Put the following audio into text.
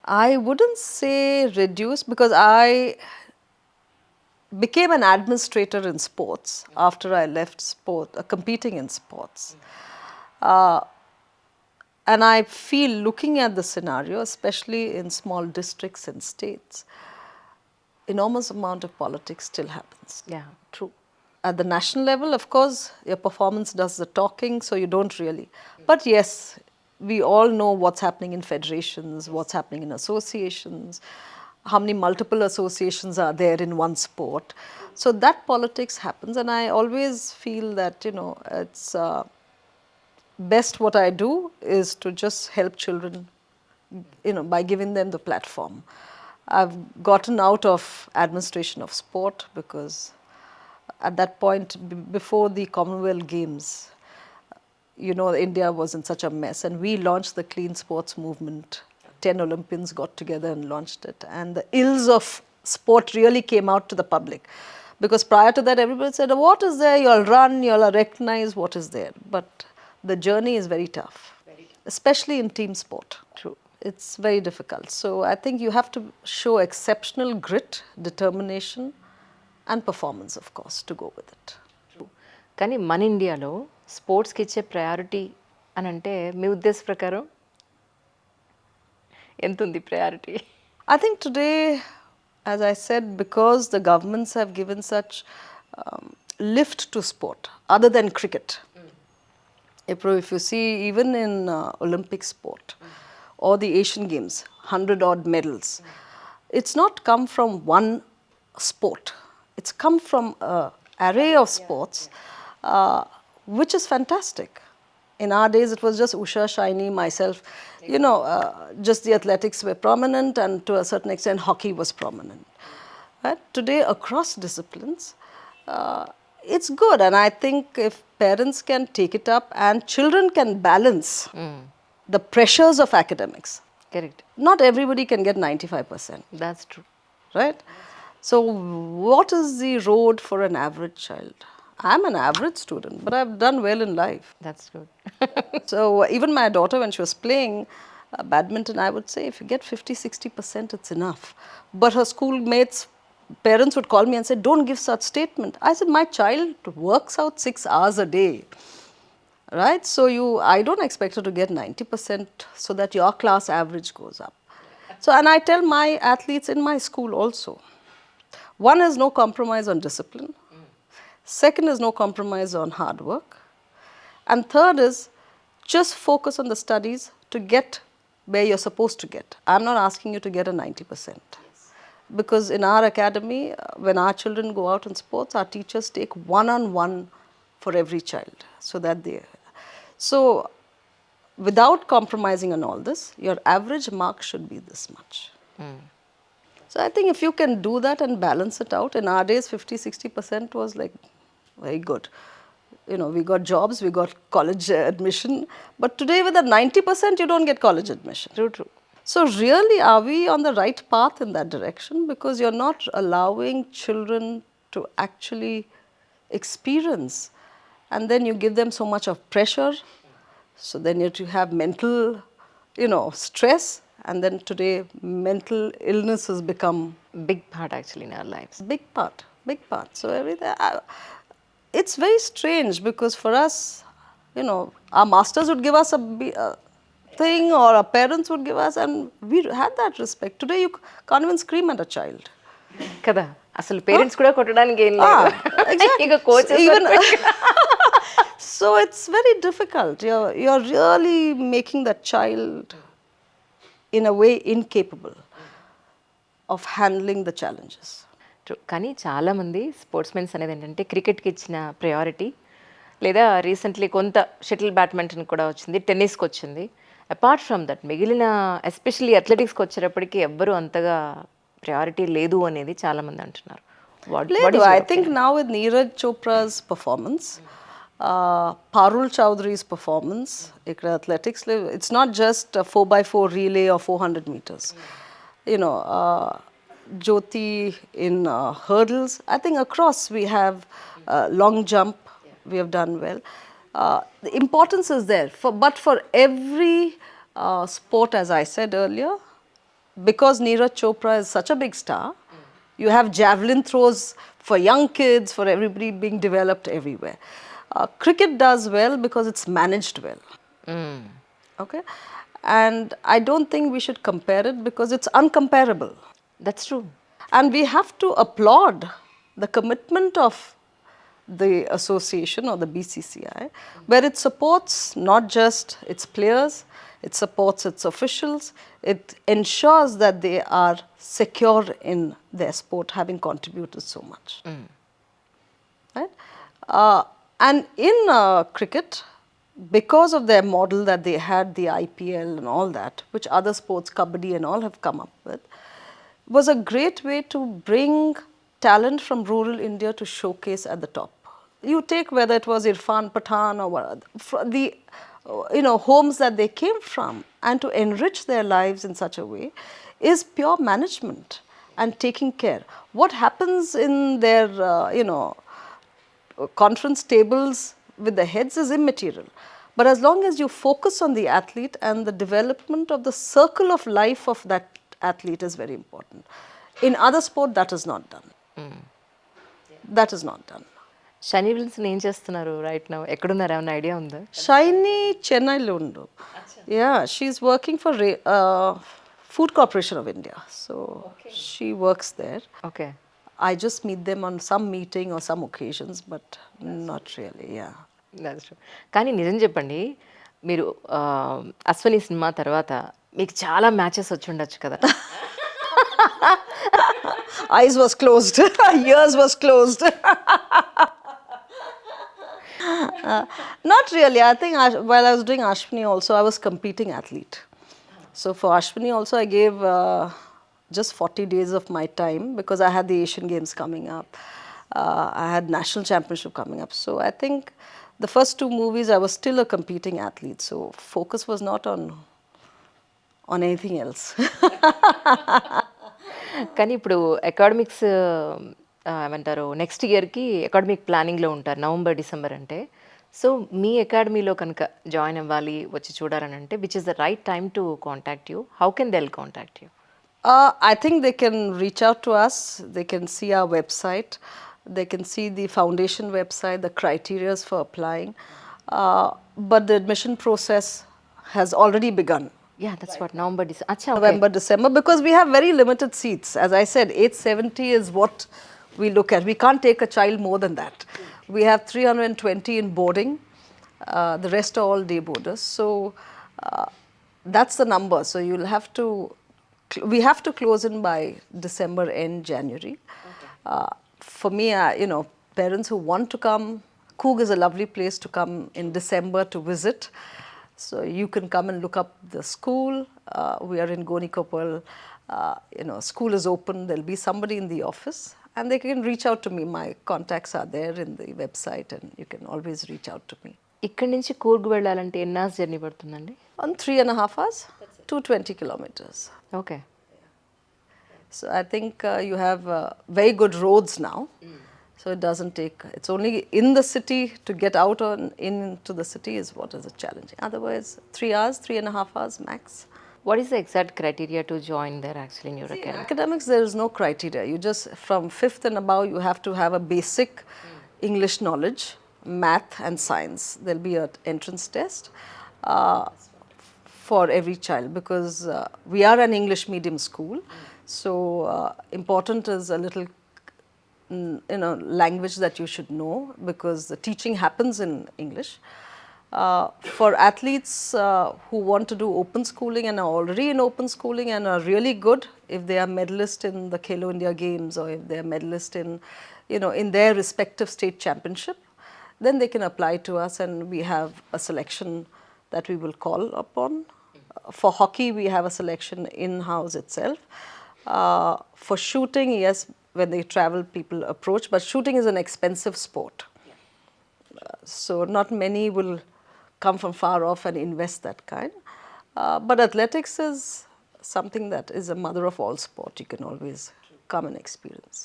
I wouldn't say reduce because I became an administrator in sports after I left sport, competing in sports. Uh, and I feel looking at the scenario, especially in small districts and states, enormous amount of politics still happens. Yeah, true. At the national level, of course, your performance does the talking, so you don't really. But yes, we all know what's happening in federations, what's happening in associations, how many multiple associations are there in one sport. So that politics happens, and I always feel that, it's best what I do is to just help children, by giving them the platform. I've gotten out of administration of sport because at that point, before the Commonwealth Games, India was in such a mess, and we launched the clean sports movement. 10 Olympians got together and launched it, and the ills of sport really came out to the public. Because prior to that, everybody said, what is there? You'll run, you'll recognize what is there. But the journey is very tough, especially in team sport. True. It's very difficult. So I think you have to show exceptional grit, determination, and performance, of course, to go with it. కానీ మన ఇండియాలో స్పోర్ట్స్కి ఇచ్చే priority అని అంటే మీ ఉద్దేశ ప్రకారం ఎంత ఉంది priority? I think today, as I said, because the governments have given such lift to sport, other than cricket. If you see, even in Olympic sport or the Asian Games, 100 odd medals, it's not come from one sport. It's come from an array of sports, which is fantastic. In our days, it was just Usha, Shiny, myself. Just the athletics were prominent, and to a certain extent, hockey was prominent. Right? Today, across disciplines, it's good. And I think if parents can take it up and children can balance the pressures of academics, correct. not everybody can get 95%. That's true. Right? So, what is the road for an average child? I'm an average student, but I've done well in life. That's good. So, even my daughter, when she was playing badminton, I would say if you get 50-60%, it's enough. But her schoolmates, parents would call me and say, don't give such statement. I said, my child works out 6 hours a day. Right? So, I don't expect her to get 90% so that your class average goes up. So, and I tell my athletes in my school also, one is no compromise on discipline. Second is no compromise on hard work. And third is just focus on the studies to get where you're supposed to get. I'm not asking you to get a 90%. Because in our academy, when our children go out in sports, our teachers take one-on-one for every child. So without compromising on all this, your average mark should be this much. So I think if you can do that and balance it out, in our days 50-60% was like very good. We got jobs, we got college admission, but today with a 90% you don't get college admission. True true. So really, are we on the right path in that direction? Because you're not allowing children to actually experience, and then you give them so much of pressure, so then you have mental, stress, and then today mental illness has become big part actually in our lifes. big part. So everything, it's very strange because for us, our masters would give us a thing, or our parents would give us, and we had that respect. Today you can't even scream at a child. కదా, అసలు parents కూడా కొట్టడానికి ఏం లేదు. Exactly. ఇక coaches Even so it's very difficult. You're really making that child in a way incapable of handling the challenges. కానీ చాలామంది sports men's అనేది ఏంటంటే క్రికెట్కి ఇచ్చిన ప్రయారిటీ, లేదా రీసెంట్లీ కొంత షటిల్ బ్యాడ్మింటన్ కూడా వచ్చింది, టెన్నిస్కి వచ్చింది. అపార్ట్ ఫ్రమ్ దట్ మిగిలిన ఎస్పెషల్లీ అథ్లెటిక్స్కి వచ్చేటప్పటికి ఎవ్వరూ అంతగా ప్రయారిటీ లేదు అనేది చాలామంది అంటున్నారు. I think now with Neeraj Chopra's performance, Parul Chowdhury's performance, athletics, it's not just a 4x4 relay or 400 meters. Jyoti in hurdles. I think across we have long jump, we have done well. The importance is there, but for every sport, as I said earlier, because Neeraj Chopra is such a big star, you have javelin throws for young kids, for everybody being developed everywhere. Cricket does well because it's managed well. Okay, and I don't think we should compare it because it's uncomparable. That's true. And we have to applaud the commitment of the association or the BCCI, where it supports not just its players, it supports its officials, it ensures that they are secure in their sport, having contributed so much. Right? And in cricket, because of their model that they had, the IPL and all that, which other sports, Kabaddi and all have come up with, was a great way to bring talent from rural India to showcase at the top. You take whether it was Irfan Pathan or the homes that they came from, and to enrich their lives in such a way is pure management and taking care. What happens in their conference tables with the heads is immaterial. But as long as you focus on the athlete, and the development of the circle of life of that athlete is very important. In other sport, that is not done. That is not done. Shani Wilson ఏం చేస్తున్నారు right now? ఎక్కడున్నారు? ఏమైనా idea ఉందా? Shiny Chennai Londo. Yeah, she's working for Food Corporation of India. So she works there. Okay. I just meet them on some meeting or some occasions, but not really, yeah. That's true. కానీ నిజం చెప్పండి, మీరు Ashwini cinema తర్వాత మీకు చాలా matches వచ్చి ఉండొచ్చు కదా? Eyes was closed, ears was closed. Not really. I think while I was doing Ashwini also, I was competing athlete. So for Ashwini also, I gave just 40 days of my time because I had the Asian Games coming up. I had National Championship coming up. So I think the first two movies, I was still a competing athlete. So focus was not on anything else. కానీ ఇప్పుడు academics ఏమంటారు, next ఇయర్కి academic ప్లానింగ్లో ఉంటారు, November December అంటే. So మీ అకాడమీలో కనుక join అవ్వాలి, వచ్చి చూడాలని అంటే, which is the right time to contact you? How can they contact you? I think they can reach out to us. They can see our website. They can see the foundation website, the criteria for applying. But the admission process has already begun. Yeah, that's what, November, December. Acha, okay. November, December, because we have very limited seats. As I said, 870 is what we look at. We can't take a child more than that. We have 320 in boarding. The rest are all day boarders. So that's the number. So you'll have to, we have to close in by December end, January. For me, parents who want to come, Coog is a lovely place to come in December to visit. So you can come and look up the school. We are in Gonikopal. School is open. There'll be somebody in the office, and they can reach out to me. My contacts are there in the website, and you can always reach out to me. ఇక్కడి నుంచి కూర్గ్ వెళ్ళాలంటే ఎన్ని hours journey పడుతుందండి? On 3.5 hours, 220 kilometers. Okay. So I think you have very good roads now. So it doesn't take, it's only in the city to get out into the city is what is challenging. Otherwise, 3 hours, 3.5 hours max. What is the exact criteria to join there actually in your academy? Academics, there is no criteria. You just, from 5th and above, you have to have a basic English knowledge, math and science. There'll be an entrance test for every child because we are an English medium school. So important is a little language that you should know because the teaching happens in English. For athletes who want to do open schooling and are already in open schooling and are really good, if they are medalist in the Khelo India Games or if they are medalist in, in their respective state championship, then they can apply to us and we have a selection that we will call upon. For hockey, we have a selection in-house itself. For shooting, yes, when they travel, people approach, but shooting is an expensive sport. So not many will come from far off and invest that kind. But athletics is something that is a mother of all sport. You can always come and experience.